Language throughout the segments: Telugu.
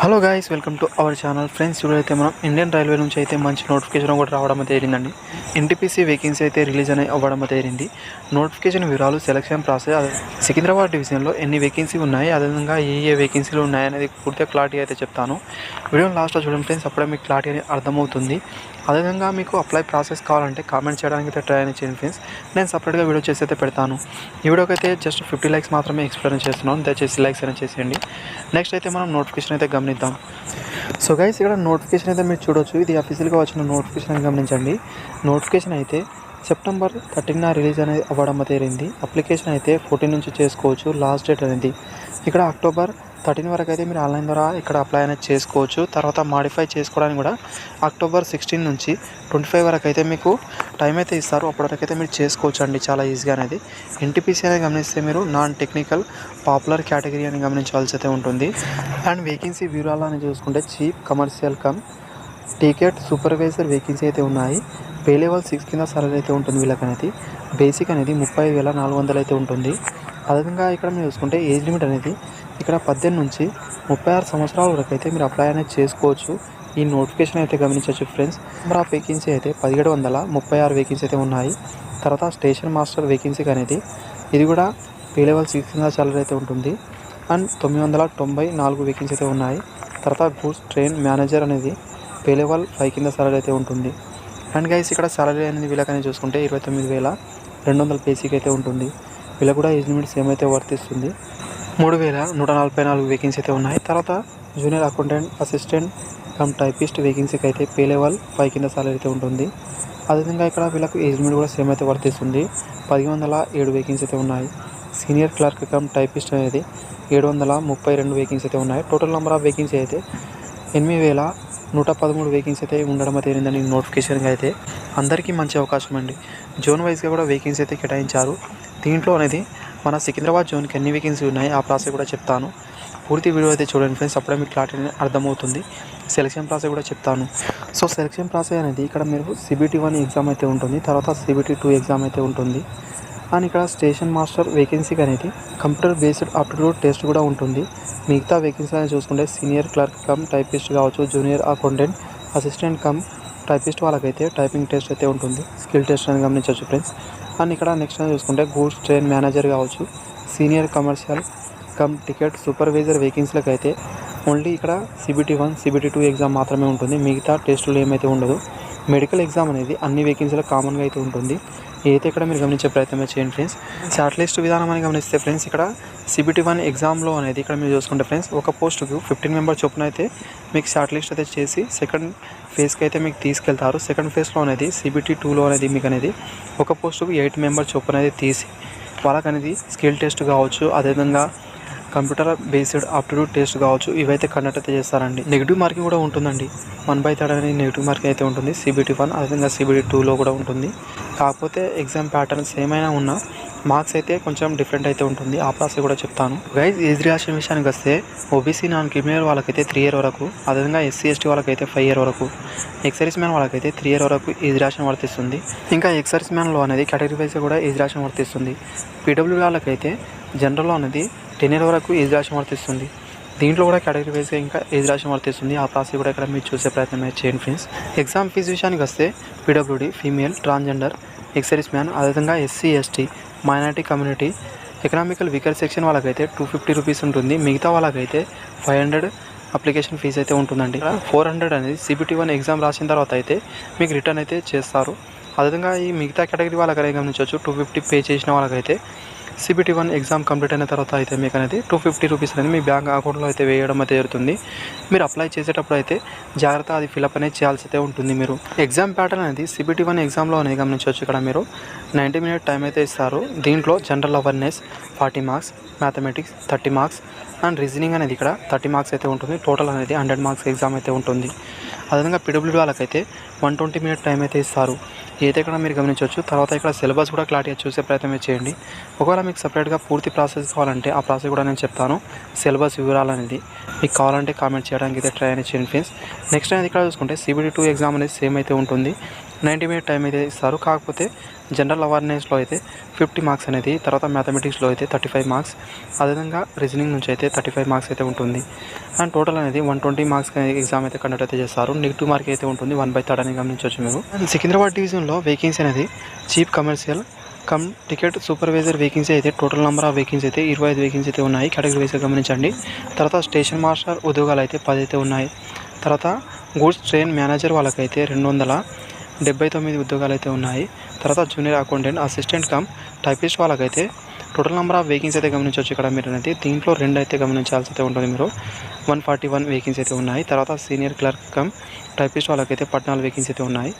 Hello guys, welcome to our channel. Friends, ఇప్పుడైతే మనం ఇండియన్ రైల్వే నుంచి అయితే మంచి నోటిఫికేషన్ కూడా రావడం జరిగిందండి. ఎన్టీపీసీ వేకెన్సీ అయితే రిలీజ్ అవ్వడం జరిగింది. నోటిఫికేషన్ వివరాలు, సెలక్షన్ ప్రాసెస్, సికింద్రాబాద్ డివిజన్లో ఎన్ని వేకెన్సీ ఉన్నాయి, అదేవిధంగా ఏ వేకెన్సీలు ఉన్నాయి అనేది పూర్తిగా క్లారిటీ అయితే చెప్తాను. వీడియో లాస్ట్లో చూడండి ఫ్రెండ్స్, అప్పుడే మీకు క్లారిటీ అనేది అర్థమవుతుంది. అదేవిధంగా మీకు అప్లై ప్రాసెస్ కావాలంటే కామెంట్ చేయడానికి అయితే ట్రై అని చేయండి ఫ్రెండ్స్. నేను సపరేట్గా వీడియో చేసి అయితే పెడతాను. ఈ వీడియోకి అయితే జస్ట్ 50 లైక్స్ మాత్రమే ఎక్స్ప్లెయిన్ చేస్తున్నాను, దయచేసి లైక్స్ అనేది చేసేయండి. నెక్స్ట్ అయితే మనం నోటిఫికేషన్ అయితే గమనిద్దాం. సో గైస్, ఇక్కడ నోటిఫికేషన్ అయితే మీరు చూడొచ్చు. ఇది అఫీషియల్గా వచ్చిన నోటిఫికేషన్ అని గమనించండి. నోటిఫికేషన్ అయితే సెప్టెంబర్ 13న రిలీజ్ అనేది అవ్వడం జరిగింది. అప్లికేషన్ అయితే 14 నుంచి చేసుకోవచ్చు. లాస్ట్ డేట్ అనేది ఇక్కడ అక్టోబర్ 13 వరకు అయితే మీరు ఆన్లైన్ ద్వారా ఇక్కడ అప్లై అనేది చేసుకోవచ్చు. తర్వాత మాడిఫై చేసుకోవడానికి కూడా అక్టోబర్ 16 నుంచి 25 వరకు అయితే మీకు టైం అయితే ఇస్తారు. అప్పటివరకు అయితే మీరు చేసుకోవచ్చు అండి, చాలా ఈజీగా అనేది. ఎన్టీపీసీ అనేది గమనిస్తే మీరు నాన్ టెక్నికల్ పాపులర్ కేటగిరీ అని గమనించాల్సి అయితే ఉంటుంది. అండ్ వేకెన్సీ వివరాలు అని చూసుకుంటే chief commercial cum ticket supervisor vacancy అయితే ఉన్నాయి. పే లెవెల్ 6 కింద సాలరీ అయితే ఉంటుంది వీళ్ళకి అనేది. బేసిక్ అనేది 35,400 అయితే ఉంటుంది. అదేవిధంగా ఇక్కడ మీరు చూసుకుంటే ఏజ్ లిమిట్ అనేది ఇక్కడ 18 నుంచి 36 సంవత్సరాల వరకు అయితే మీరు అప్లై అనేది చేసుకోవచ్చు. ఈ నోటిఫికేషన్ అయితే గమనించవచ్చు ఫ్రెండ్స్. నెంబర్ ఆఫ్ వేకెన్సీ అయితే 1736 వేకెన్సీ అయితే ఉన్నాయి. తర్వాత స్టేషన్ మాస్టర్ వేకెన్సీకి అనేది ఇది కూడా పే లెవెల్ 6 కింద సాలరీ అయితే ఉంటుంది. అండ్ 994 వేకెన్సీ అయితే ఉన్నాయి. తర్వాత గూడ్స్ ట్రైన్ మేనేజర్ అనేది పే లెవెల్ 5 కింద సాలరీ అయితే ఉంటుంది. అండ్ గైస్, ఇక్కడ సాలరీ అనేది వీళ్ళకనేది చూసుకుంటే 29,200 బేసిక్ అయితే ఉంటుంది. వీళ్ళకి కూడా ఏజ్ లిమిట్ సేమ్ అయితే వర్తిస్తుంది. 3,144 వేకెన్సీ అయితే ఉన్నాయి. తర్వాత junior accountant, assistant cum typist వేకెన్సీకి అయితే పే లెవెల్ 5 కింద సాలరీ అయితే ఉంటుంది. అదేవిధంగా ఇక్కడ వీళ్ళకు ఏజ్ లిమిట్ కూడా సేమ్ అయితే వర్తిస్తుంది. 10,107 వేకెన్సీ అయితే ఉన్నాయి. సీనియర్ క్లర్క్ కమ్ టైపిస్ట్ అనేది 732 వేకెన్సీ అయితే ఉన్నాయి. టోటల్ నెంబర్ ఆఫ్ వేకెన్సీ అయితే 8,113 వేకెన్సీ అయితే ఉండడం అయితే జరిగిందండి. నోటిఫికేషన్గా అయితే అందరికీ మంచి అవకాశం అండి. జోన్ వైజ్గా కూడా వేకెన్సీ అయితే కేటాయించారు. దీంట్లో అనేది మన సికింద్రాబాద్ జోన్కి ఎన్ని వేకెన్సీ ఉన్నాయి ఆ ప్రాసెస్ కూడా చెప్తాను. పూర్తి వీడియో అయితే చూడండి ఫ్రెండ్స్, అప్పుడే మీకు క్లారిటీ అర్థమవుతుంది. సెలక్షన్ ప్రాసెస్ కూడా చెప్తాను. సో సెలక్షన్ ప్రాసెస్ అనేది ఇక్కడ మీరు CBT 1 ఎగ్జామ్ అయితే ఉంటుంది. తర్వాత CBT 2 ఎగ్జామ్ అయితే ఉంటుంది. అండ్ ఇక్కడ స్టేషన్ మాస్టర్ వేకెన్సీకి అనేది కంప్యూటర్ బేస్డ్ ఆప్టిట్యూడ్ టెస్ట్ కూడా ఉంటుంది. మిగతా వేకెన్సీ అనేది చూసుకుంటే సీనియర్ క్లర్క్ కమ్ టైపిస్ట్ కావచ్చు, junior accountant, assistant cum typist వాళ్ళకైతే టైపింగ్ టెస్ట్ అయితే ఉంటుంది. స్కిల్ టెస్ట్ అని గమనించవచ్చు ఫ్రెండ్స్. అండ్ ఇక్కడ నెక్స్ట్ అని చూసుకుంటే గూడ్స్ ట్రైన్ మేనేజర్ కావచ్చు, senior commercial cum ticket supervisor వేకెన్సీలకు అయితే ఓన్లీ ఇక్కడ CBT 1 CBT 2 ఎగ్జామ్ మాత్రమే ఉంటుంది. మిగతా టెస్టులు ఏమైతే ఉండదు. మెడికల్ ఎగ్జామ్ అనేది అన్ని వేకెన్సీలకు కామన్గా అయితే ఉంటుంది. ఏదైతే ఇక్కడ మీరు గమనించే ప్రయత్నమే చేయండి ఫ్రెండ్స్. షార్ట్ లిస్ట్ విధానం అని గమనిస్తే ఫ్రెండ్స్, ఇక్కడ CBT 1 ఎగ్జామ్లో అనేది ఇక్కడ మీరు చూసుకుంటే ఫ్రెండ్స్, ఒక పోస్టుకు 15 మెంబర్స్ చొప్పున అయితే మీకు షార్ట్ లిస్ట్ అయితే చేసి సెకండ్ ఫేజ్కి అయితే మీకు తీసుకెళ్తారు. సెకండ్ ఫేజ్లో అనేది CBT 2లో అనేది మీకు అనేది ఒక పోస్టుకు 8 మెంబర్స్ చొప్పున అయితే తీసి వాళ్ళకనేది స్కిల్ టెస్ట్ కావచ్చు, అదేవిధంగా కంప్యూటర్ బేస్డ్ ఆప్టిట్యూడ్ టెస్ట్ కావచ్చు, ఇవైతే కండక్ట్ అయితే చేస్తారండి. నెగిటివ్ మార్కింగ్ కూడా ఉంటుందండి. 1/3 అనేది నెగిటివ్ మార్కింగ్ అయితే ఉంటుంది CBT 1, అదేవిధంగా CBT 2లో కూడా ఉంటుంది. కాకపోతే ఎగ్జామ్ ప్యాటర్న్స్ ఏమైనా ఉన్నా మార్క్స్ అయితే కొంచెం డిఫరెంట్ అయితే ఉంటుంది. ఆ ప్రాసెస్ కూడా చెప్తాను. గైజ్, ఏజ్ రిలాక్సేషన్ విషయానికి వస్తే OBC నాన్ క్రిమినల్ వాళ్ళకైతే 3 years వరకు, అదేవిధంగా SC ST వాళ్ళకైతే 5 years వరకు, ఎక్సర్వీస్ మ్యాన్ వాళ్ళకైతే 3 years వరకు ఏజ్ రిలాక్సేషన్ వర్తిస్తుంది. ఇంకా ఎక్సర్వీస్ మ్యాన్లో అనేది కేటగిరీ వైజ్ కూడా ఏజ్ రిలాక్సేషన్ వర్తిస్తుంది. PW వాళ్ళకైతే జనరల్లో అనేది 10 years వరకు ఏజ్ రిలాక్సేషన్ వర్తిస్తుంది. దీంట్లో కూడా కేటగిరీ వైజ్గా ఇంకా ఏజ్ రిలాక్సేషన్ వర్తిస్తుంది. ఆ ప్రాసెస్ కూడా ఇక్కడ మీరు చూసే ప్రయత్నం చేయండి ఫ్రెండ్స్. ఎగ్జామ్ ఫీజు విషయానికి వస్తే PWD female, transgender, ex-service man, అదేవిధంగా SC ST, minority community, economical weaker section వాళ్ళకైతే 250 రూపీస్ ఉంటుంది. మిగతా వాళ్ళకైతే 500 అప్లికేషన్ ఫీజు అయితే ఉంటుందండి. 400 అనేది CBT 1 ఎగ్జామ్ రాసిన తర్వాత అయితే మీకు రిటర్న్ అయితే చేస్తారు. అదేవిధంగా ఈ మిగతా కేటగిరీ వాళ్ళకైతే గమనించవచ్చు, 250 పే చేసిన వాళ్ళకైతే CBT 1 ఎగ్జామ్ కంప్లీట్ అయిన తర్వాత అయితే మీకు అనేది 250 రూపీస్ అనేది మీ బ్యాంక్ అకౌంట్లో అయితే వేయడం అయితే జరుగుతుంది. మీరు అప్లై చేసేటప్పుడు అయితే జాగ్రత్త అది ఫిలప్ అనేది చేయాల్సి అయితే ఉంటుంది. మీరు ఎగ్జామ్ ప్యాటర్న్ అనేది CBT 1 ఎగ్జామ్లో అనేది గమనించవచ్చు. ఇక్కడ మీరు 90 minutes టైం అయితే ఇస్తారు. దీంట్లో general awareness 40 marks, mathematics 30 marks and reasoning అనేది ఇక్కడ 30 marks అయితే ఉంటుంది. టోటల్ అనేది 100 marks ఎగ్జామ్ అయితే ఉంటుంది. అదేవిధంగా PWD వాళ్ళకైతే 120 minutes టైం అయితే ఇస్తారు. ఏదైతే ఇక్కడ మీరు గమనించవచ్చు. తర్వాత ఇక్కడ సిలబస్ కూడా క్లారిటీగా చూసే ప్రయత్నం చేయండి. ఒకవేళ మీకు సపరేట్గా పూర్తి ప్రాసెస్ కావాలంటే ఆ ప్రాసెస్ కూడా నేను చెప్తాను. సిలబస్ వివరాలు అనేది మీకు కావాలంటే కామెంట్ చేయడానికి అయితే ట్రై అని చేయండి ఫ్రెండ్స్. నెక్స్ట్ అనేది ఇక్కడ చూసుకుంటే CBT 2 ఎగ్జామ్ అనేది సేమ్ అయితే ఉంటుంది. 90 మినిట్ టైం అయితే ఇస్తారు. కాకపోతే జనరల్ అవేర్నెస్లో అయితే 50 మార్క్స్ అనేది, తర్వాత మ్యాథమెటిక్స్లో అయితే 35 మార్క్స్, అదేవిధంగా రీజనింగ్ నుంచి అయితే 35 మార్క్స్ అయితే ఉంటుంది. అండ్ టోటల్ అనేది 120 మార్క్స్ ఎగ్జామ్ అయితే కండక్ట్ అయితే చేస్తారు. నెగిటివ్ మార్క్ అయితే ఉంటుంది 1/3 అని గమనించవచ్చు మీరు. అండ్ సికింద్రాబాద్ డివిజన్లో వేకెన్సీ అనేది chief commercial cum ticket supervisor vacancy అయితే టోటల్ నెంబర్ ఆఫ్ వేకెన్సీ అయితే 25 వేకెన్సీ అయితే ఉన్నాయి. కేటగిరీ వైజ్గా గమనించండి. తర్వాత స్టేషన్ మాస్టర్ ఉద్యోగాలు అయితే 10 అయితే ఉన్నాయి. తర్వాత గూడ్స్ ట్రైన్ మేనేజర్ వాళ్ళకైతే 279 ఉద్యోగాలు అయితే ఉన్నాయి. తర్వాత junior accountant assistant cum typist వాళ్ళకైతే టోటల్ నెంబర్ ఆఫ్ వేకెన్సీ అయితే గమనించవచ్చు ఇక్కడ మీరు అనేది. దీంట్లో 2 అయితే గమనించాల్సి అయితే ఉంటుంది మీరు. 141 వేకెన్సీ అయితే ఉన్నాయి. తర్వాత సీనియర్ క్లర్క్ కమ్ టైపిస్ట్ వాళ్ళకైతే 14 వేకెన్సీ అయితే ఉన్నాయి.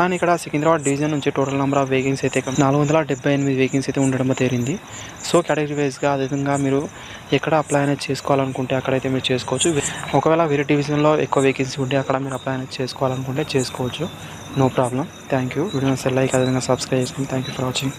అండ్ ఇక్కడ సికింద్రాబాద్ డివిజన్ నుంచి టోటల్ నెంబర్ ఆఫ్ వేకెన్సీ అయితే 478 వేకెన్సీ అయితే ఉండడం తేలింది. సో కేటగిరీ వైజ్గా అదేవిధంగా మీరు ఎక్కడ అప్లై అనేది చేసుకోవాలనుకుంటే అక్కడైతే మీరు చేసుకోవచ్చు. ఒకవేళ వేరే డివిజన్లో ఎక్కువ వేకెన్సీ ఉంటే అక్కడ మీరు అప్లై అనేది చేసుకోవాలనుకుంటే చేసుకోవచ్చు. No problem. Thank you. వీడియోని లైక్ అదేవిధంగా సబ్స్క్రైబ్ చేసుకోండి. Thank you for watching.